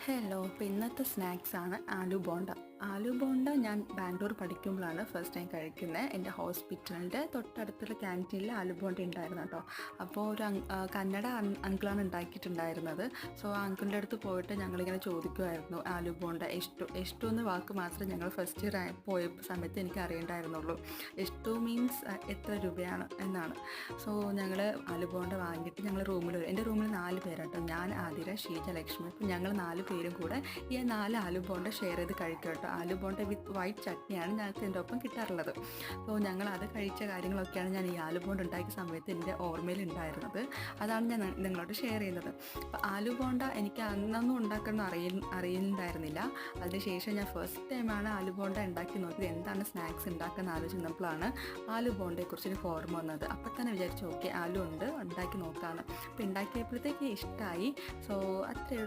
Hello, അപ്പോൾ ഇന്നത്തെ സ്നാക്സാണ് ആലു ബോണ്ട. ആലു ബോണ്ട ഞാൻ ബാംഗ്ലൂർ പഠിക്കുമ്പോഴാണ് ഫസ്റ്റ് ടൈം കഴിക്കുന്നത്. എൻ്റെ ഹോസ്പിറ്റലിൻ്റെ തൊട്ടടുത്തുള്ള ക്യാൻറ്റീനിൽ ആലു ബോണ്ട ഉണ്ടായിരുന്നു കേട്ടോ. അപ്പോൾ ഒരു കന്നഡ അങ്കിളാണ് ഉണ്ടാക്കിയിട്ടുണ്ടായിരുന്നത്. സോ ആ അങ്കിളിൻ്റെ അടുത്ത് പോയിട്ട് ഞങ്ങളിങ്ങനെ ചോദിക്കുമായിരുന്നു ആലു ബോണ്ട എഷ്ടു എന്ന വാക്ക് മാത്രമേ ഞങ്ങൾ ഫസ്റ്റ് ഇയർ പോയ സമയത്ത് എനിക്ക് അറിയണ്ടായിരുന്നുള്ളൂ. എഷ്ടു മീൻസ് എത്ര രൂപയാണ് എന്നാണ്. സോ ഞങ്ങൾ ആലു ബോണ്ട വാങ്ങിയിട്ട് ഞങ്ങൾ എൻ്റെ റൂമിൽ 4 പേരാട്ടോ. ഞാൻ, ആതിര, ഷീജ, ലക്ഷ്മി. അപ്പോൾ ഞങ്ങൾ 4 പേരും കൂടെ ഈ 4 ആലു ബോണ്ട ഷെയർ ചെയ്ത് കഴിക്കും കേട്ടോ. ആലു ബോണ്ട വിത്ത് വൈറ്റ് ചട്നിയാണ് ഞങ്ങൾക്ക് ഇതിൻ്റെ ഒപ്പം കിട്ടാറുള്ളത്. അപ്പോൾ ഞങ്ങൾ അത് കഴിച്ച കാര്യങ്ങളൊക്കെയാണ് ഞാൻ ഈ ആലു ബോണ്ട ഉണ്ടാക്കിയ സമയത്ത് എൻ്റെ ഓർമ്മയിൽ ഉണ്ടായിരുന്നത്. അതാണ് ഞാൻ നിങ്ങളോട് ഷെയർ ചെയ്യുന്നത്. അപ്പോൾ ആലു ബോണ്ട എനിക്ക് അന്നൊന്നും ഉണ്ടാക്കണം അറിയുന്നുണ്ടായിരുന്നില്ല. അതിനുശേഷം ഞാൻ ഫസ്റ്റ് ടൈമാണ് ആലു ബോണ്ട ഉണ്ടാക്കി നോക്കിയത്. എന്താണ് സ്നാക്സ് ഉണ്ടാക്കാൻ ആലോചിച്ചപ്പോഴാണ് ആലു ബോണ്ടയെക്കുറിച്ച് എനിക്ക് ഓർമ്മ വന്നത്. അപ്പോൾ തന്നെ വിചാരിച്ചു ഓക്കെ ആലു ഉണ്ട്, ഉണ്ടാക്കി നോക്കാമെന്ന്. അപ്പോൾ ഉണ്ടാക്കിയപ്പോഴത്തേക്ക് ഇഷ്ടമായി. സോ അത്രയേ